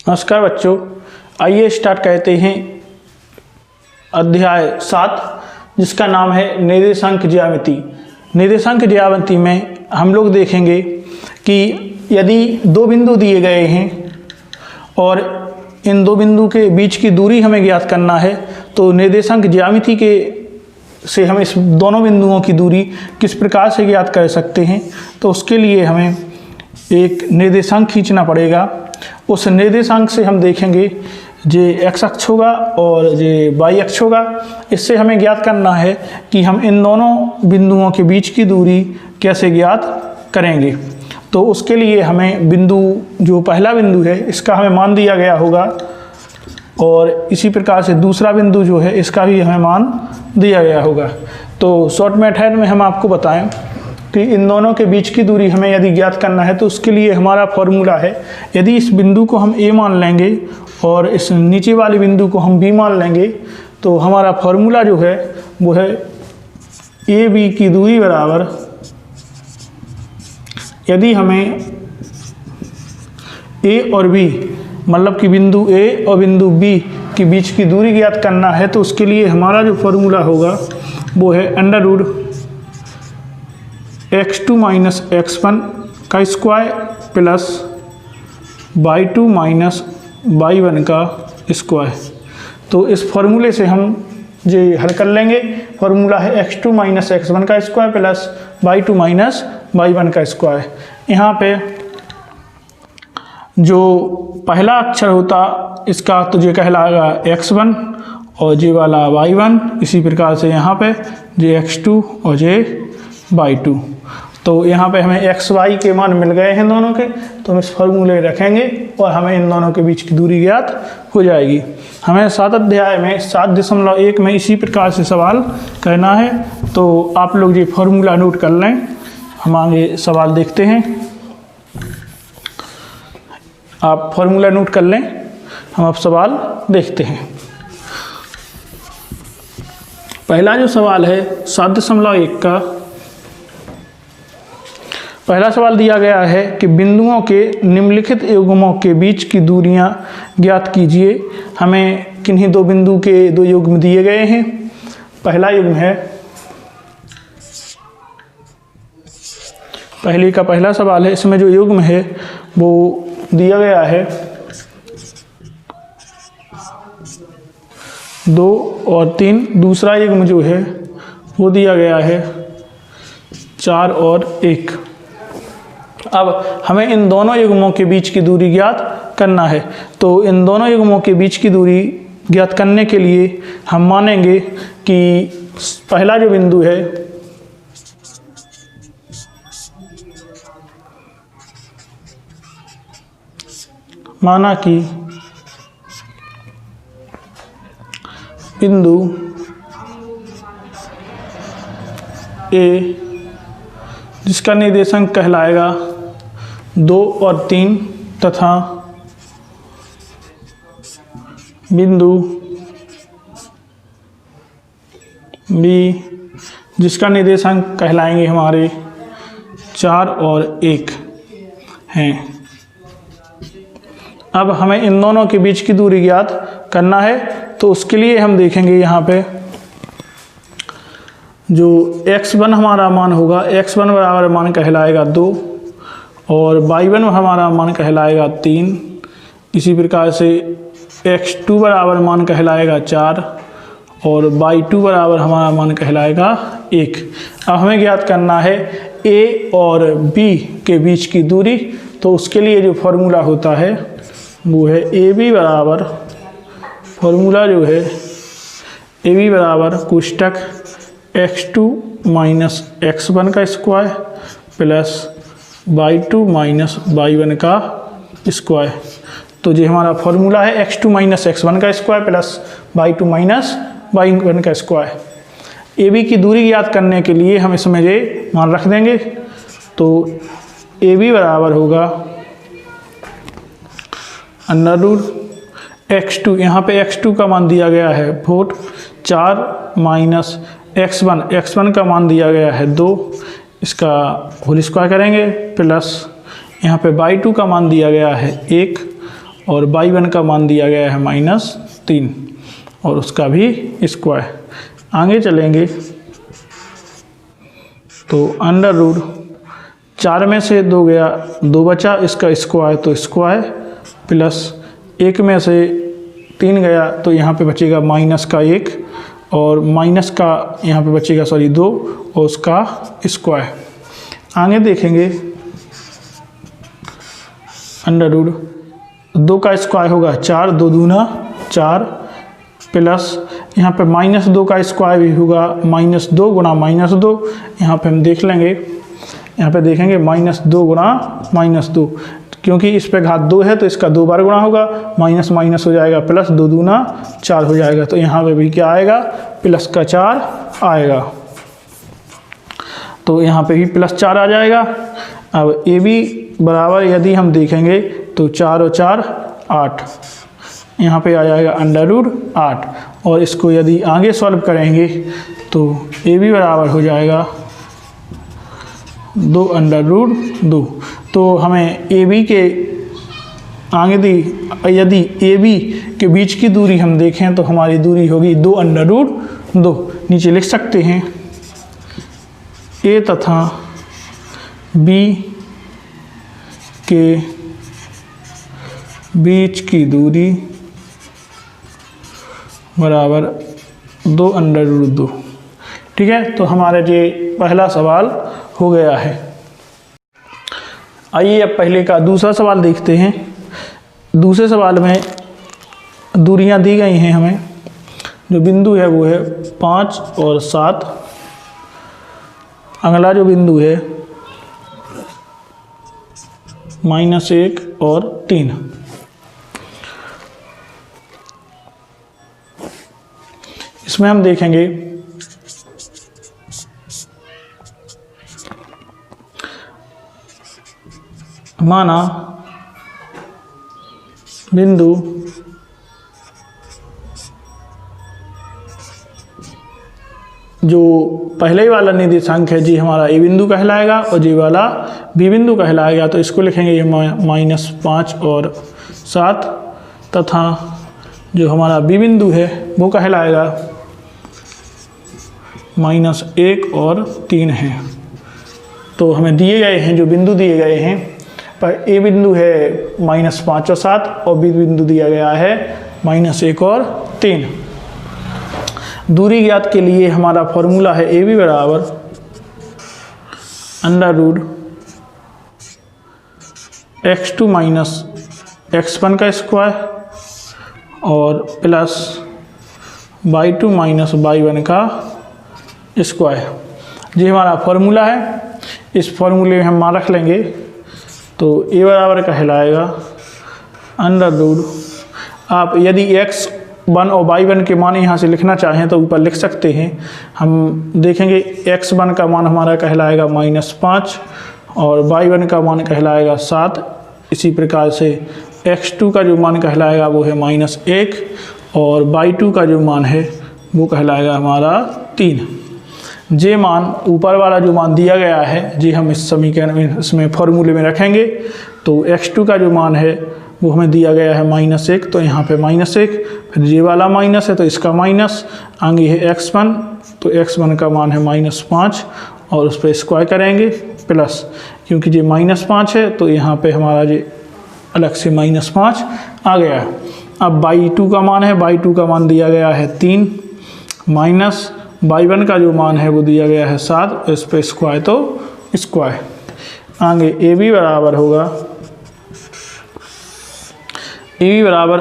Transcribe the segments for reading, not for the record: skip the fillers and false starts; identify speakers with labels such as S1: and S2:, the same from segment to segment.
S1: नमस्कार बच्चों, आइए स्टार्ट करते हैं अध्याय 7 जिसका नाम है निर्देशांक ज्यामिति। निर्देशांक ज्यामिति में हम लोग देखेंगे कि यदि दो बिंदु दिए गए हैं और इन दो बिंदु के बीच की दूरी हमें ज्ञात करना है तो निर्देशांक ज्यामिति के से हम इस दोनों बिंदुओं की दूरी किस प्रकार से ज्ञात कर सकते हैं। तो उसके लिए हमें एक निर्देशांक खींचना पड़ेगा। उस निर्देशांक से हम देखेंगे जे एक्स अक्ष होगा और जे वाई अक्ष होगा। इससे हमें ज्ञात करना है कि हम इन दोनों बिंदुओं के बीच की दूरी कैसे ज्ञात करेंगे। तो उसके लिए हमें बिंदु जो पहला बिंदु है इसका हमें मान दिया गया होगा और इसी प्रकार से दूसरा बिंदु जो है इसका भी हमें मान दिया गया होगा। तो शॉर्ट मेथड में हम आपको बताएं कि इन दोनों के बीच की दूरी हमें यदि ज्ञात करना है तो उसके लिए हमारा फॉर्मूला है, यदि इस बिंदु को हम ए मान लेंगे और इस नीचे वाले बिंदु को हम बी मान लेंगे तो हमारा फॉर्मूला जो है वो है ए बी की दूरी बराबर, यदि हमें ए और बी मतलब कि बिंदु ए और बिंदु बी के बीच की दूरी ज्ञात करना है तो उसके लिए हमारा जो फॉर्मूला होगा वो है under root x2 minus x1 का square plus y2 minus y1 का स्क्वायर। तो इस फॉर्मूले से हम जो हल कर लेंगे, फॉर्मूला है x2 माइनस x1 का square plus y2 minus y1 का स्क्वायर। यहाँ पे जो पहला अक्षर होता इसका तो ये कहलाएगा x1 और जे वाला y1, इसी प्रकार से यहाँ पे जे x2 और जे y2। तो यहाँ पे हमें x y के मान मिल गए हैं दोनों के, तो हम इस फॉर्मूले रखेंगे और हमें इन दोनों के बीच की दूरी ज्ञात हो जाएगी। हमें 7 अध्याय में 7.1 में इसी प्रकार से सवाल करना है। तो आप लोग ये फॉर्मूला नोट कर लें, हम आगे सवाल देखते हैं। आप फॉर्मूला नोट कर लें, हम अब सवाल देखते हैं। पहला जो सवाल है 7.1 का पहला सवाल दिया गया है कि बिंदुओं के निम्नलिखित युग्मों के बीच की दूरियां ज्ञात कीजिए। हमें किन्हीं दो बिंदु के दो युग्म दिए गए हैं। पहला युग्म है, पहले का पहला सवाल है, इसमें जो युग्म है वो दिया गया है 2 और 3। दूसरा युग्म जो है वो दिया गया है 4 और 1। अब हमें इन दोनों युग्मों के बीच की दूरी ज्ञात करना है। तो इन दोनों युग्मों के बीच की दूरी ज्ञात करने के लिए हम मानेंगे कि पहला जो बिंदु है माना कि बिंदु ए जिसका निर्देशांक कहलाएगा 2 और 3 तथा बिंदु बी जिसका निर्देशांक कहलाएंगे हमारे 4 और 1 हैं। अब हमें इन दोनों के बीच की दूरी ज्ञात करना है। तो उसके लिए हम देखेंगे यहाँ पे जो x1 हमारा मान होगा, x1 बराबर मान कहलाएगा 2 और y1 हमारा मान कहलाएगा 3। इसी प्रकार से x2 बराबर मान कहलाएगा 4 और y2 बराबर हमारा मान कहलाएगा 1। अब हमें ज्ञात करना है a और b के बीच की दूरी। तो उसके लिए जो फॉर्मूला होता है वो है ए बी बराबर, फॉर्मूला जो है ए बी बराबर कोष्टक x2 माइनस x1 का square plus y2 minus y1 का स्क्वायर। तो ये हमारा फॉर्मूला है x2 माइनस x1 का square plus y2 minus y1 का स्क्वायर। ए बी की दूरी ज्ञात करने के लिए हम इसमें ये मान रख देंगे। तो ए बी बराबर होगा अंडर रूट x2, यहाँ पे x2 का मान दिया गया है 4 माइनस x1 का मान दिया गया है 2, इसका होल स्क्वायर करेंगे प्लस यहाँ पे y2 का मान दिया गया है 1 और y1 का मान दिया गया है -3 और उसका भी स्क्वायर। आगे चलेंगे तो अंडर रूट 4 में से 2 गया, 2 बचा, इसका स्क्वायर तो स्क्वायर प्लस 1 में से 3 गया तो यहाँ पे बचेगा -1 और माइनस का यहाँ पे बचेगा 2 और उसका स्क्वायर। आगे देखेंगे अंडर रूट 2 का स्क्वायर होगा 4, 2 दूना 4 प्लस यहाँ पे -2 का स्क्वायर भी होगा -2 गुणा -2। यहाँ पे हम देख लेंगे, यहाँ पे देखेंगे -2 गुणा -2, क्योंकि इस पे घात 2 है तो इसका 2 बार गुणा होगा, माइनस माइनस हो जाएगा प्लस, 2 दूना 4 हो जाएगा। तो यहाँ पे भी क्या आएगा, प्लस का 4 आएगा। तो यहाँ पे भी +4 आ जाएगा। अब ए बी बराबर यदि हम देखेंगे तो 4 और 4 8, यहाँ पे आ जाएगा अंडर रूट 8। और इसको यदि आगे सॉल्व करेंगे तो ए बी बराबर हो जाएगा 2 अंडर रूट 2। तो हमें ए बी के आगे दी, यदि ए बी के बीच की दूरी हम देखें तो हमारी दूरी होगी 2 अंडर रूट 2। नीचे लिख सकते हैं ए तथा बी के बीच की दूरी बराबर 2 अंडर रूट 2। ठीक है, तो हमारा ये पहला सवाल हो गया है। आइए अब पहले का दूसरा सवाल देखते हैं। दूसरे सवाल में दूरियां दी गई हैं हमें, जो बिंदु है वो है 5 और 7। अगला जो बिंदु है -1 और 3। इसमें हम देखेंगे माना बिंदु जो पहले वाला निर्देशांक है जी हमारा ए बिंदु कहलाएगा और जी वाला बी बिंदु कहलाएगा। तो इसको लिखेंगे ये -5 और 7 तथा जो हमारा बी बिंदु है वो कहलाएगा -1 और 3 है। तो हमें दिए गए हैं जो बिंदु दिए गए हैं, पर ए बिंदु है -5 और 7 और बी बिंदु दिया गया है -1 और 3। दूरी ज्ञात के लिए हमारा फॉर्मूला है ए बी बराबर under root x2 minus x1 का स्क्वायर और प्लस y2 माइनस y1 का स्क्वायर। ये हमारा फॉर्मूला है। इस फॉर्मूले में हम मान रख लेंगे तो ए बराबर कहलाएगा अंडर रूट, आप यदि x1 और y1 के मान यहाँ से लिखना चाहें तो ऊपर लिख सकते हैं। हम देखेंगे x1 का मान हमारा कहलाएगा -5 और y1 का मान कहलाएगा 7। इसी प्रकार से x2 का जो मान कहलाएगा वो है -1 और y2 का जो मान है वो कहलाएगा हमारा 3। जे मान ऊपर वाला जो मान दिया गया है जी हम इस समीकरण में इसमें फॉर्मूले में रखेंगे। तो x2 का जो मान है वो हमें दिया गया है -1, तो यहाँ पे -1, फिर जे वाला माइनस है तो इसका माइनस, आगे है x1 तो x1 का मान है -5 और उस पर स्क्वायर करेंगे प्लस, क्योंकि ये -5 है तो यहाँ पे हमारा ये अलग से -5 आ गया है। अब y2 का मान है, y2 का मान दिया गया है 3 माइनस y1 का जो मान है वो दिया गया है 7, इस पर स्क्वायर तो स्क्वायर। आगे ए बी बराबर होगा, ए बी बराबर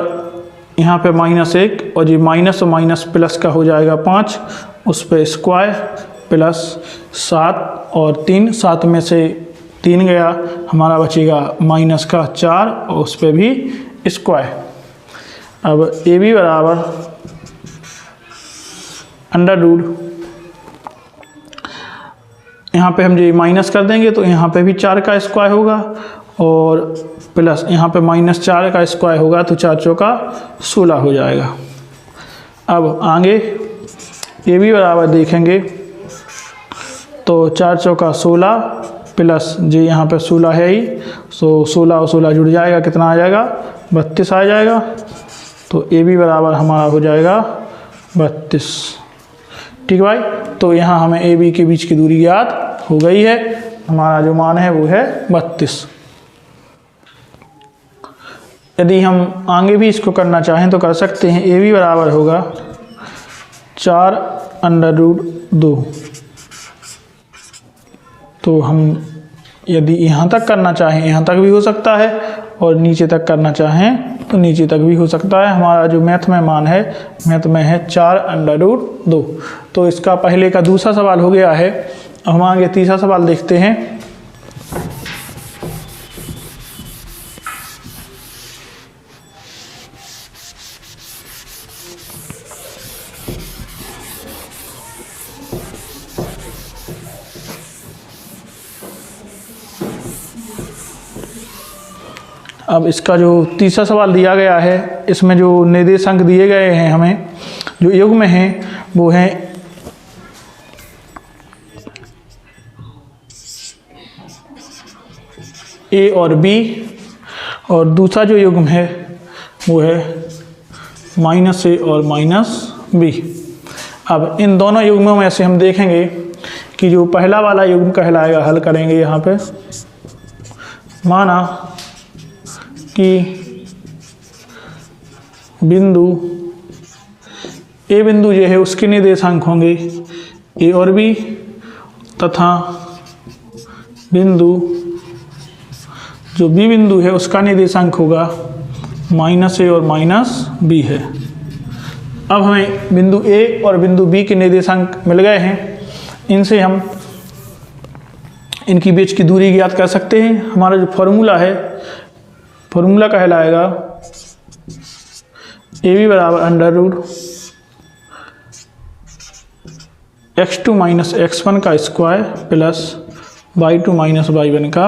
S1: यहाँ पे -1 और ये माइनस और माइनस प्लस का हो जाएगा 5, उस पर स्क्वायर प्लस 7 और 3, 7 में से 3 गया, हमारा बचेगा माइनस का 4 और उस पर भी स्क्वायर। अब ए बी बराबर अंडर रूट, यहाँ पे हम ये माइनस कर देंगे तो यहाँ पे भी 4 का स्क्वायर होगा और प्लस यहाँ पे -4 का स्क्वायर होगा तो 4 चौका 16 हो जाएगा। अब आगे ए बी बराबर देखेंगे तो 4 चौका 16 प्लस जी यहाँ पे 16 है ही, सो 16 और 16 जुड़ जाएगा, कितना आ जाएगा 32 आ जाएगा। तो ए बी बराबर हमारा हो जाएगा 32। ठीक भाई, तो यहाँ हमें ए बी के बीच की दूरी ज्ञात हो गई है। हमारा जो मान है वो है 32। यदि हम आगे भी इसको करना चाहें तो कर सकते हैं। ए बी बराबर होगा 4√2। तो हम यदि यहाँ तक करना चाहें यहाँ तक भी हो सकता है, और नीचे तक करना चाहें तो नीचे तक भी हो सकता है। हमारा जो मैथ में मान है, मैथ में है 4√2। तो इसका पहले का दूसरा सवाल हो गया है। अब हम आगे तीसरा सवाल देखते हैं। अब इसका जो तीसरा सवाल दिया गया है, इसमें जो निर्देशांक दिए गए हैं हमें, जो युग्म हैं वो हैं ए और बी, और दूसरा जो युग्म है वो है -a और -b। अब इन दोनों युग्मों में से हम देखेंगे कि जो पहला वाला युग्म कहलाएगा, हल करेंगे यहाँ पे। माना कि बिंदु ए बिंदु जो है उसके निर्देशांक होंगे ए और बी, तथा बिंदु जो बी बिंदु है उसका निर्देशांक होगा -a और -b है। अब हमें बिंदु ए और बिंदु बी के निर्देशांक मिल गए हैं। इनसे हम इनकी बीच की दूरी ज्ञात कर सकते हैं। हमारा जो फॉर्मूला है, फॉर्मूला कहलाएगा ए बी बराबर √x2 - x1 का स्क्वायर प्लस y2 - y1 का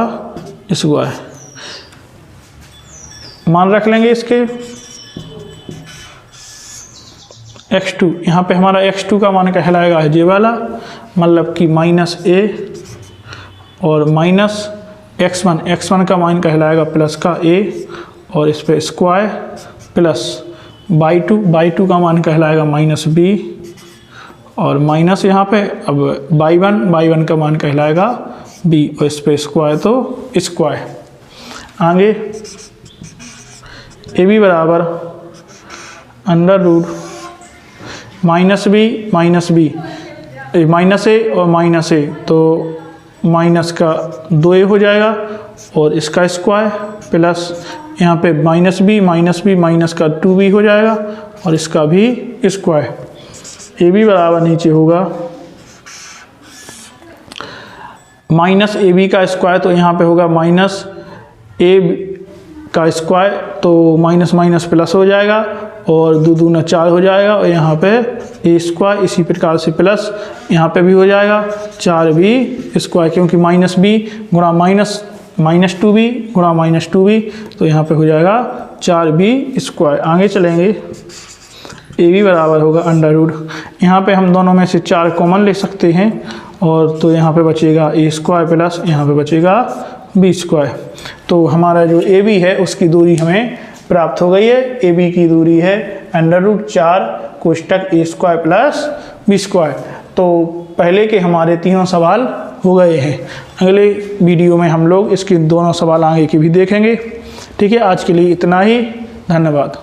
S1: स्क्वायर। मान रख लेंगे इसके। x2, यहाँ पे हमारा x2 का मान कहलाएगा ये वाला, मतलब कि -a, और -x1 का मान कहलाएगा प्लस का a, और इस पे स्क्वायर प्लस y2 का मान कहलाएगा -b, और माइनस यहाँ पे अब y1 का मान कहलाएगा b, और इस पे स्क्वायर तो स्क्वायर। आगे ए बी बराबर √-b -a और -a, तो माइनस का 2a हो जाएगा, और इसका स्क्वायर प्लस यहाँ पे -b माइनस का 2b हो जाएगा, और इसका भी स्क्वायर। ए बी बराबर नीचे होगा -ab का स्क्वायर, तो यहाँ पे होगा -a का स्क्वायर, तो माइनस प्लस हो जाएगा, और 2 दूना 4 हो जाएगा, और यहाँ पे ए स्क्वायर इसी प्रकार से प्लस यहाँ पे भी हो जाएगा 4b स्क्वायर, क्योंकि -b गुणा -2b गुणा -2b, तो यहाँ पे हो जाएगा 4b स्क्वायर। आगे चलेंगे। ए बी बराबर होगा √, यहाँ पे हम दोनों में से 4 कॉमन ले सकते हैं, और तो यहाँ पे बचेगा a स्क्वायर प्लस यहाँ पे बचेगा b स्क्वायर। तो हमारा जो ए बी है उसकी दूरी हमें प्राप्त हो गई है। ए बी की दूरी है √4 कोष्टक a square plus b square. तो पहले के हमारे तीनों सवाल हो गए हैं। अगले वीडियो में हम लोग इसके दोनों सवाल आगे के भी देखेंगे। ठीक है, आज के लिए इतना ही। धन्यवाद।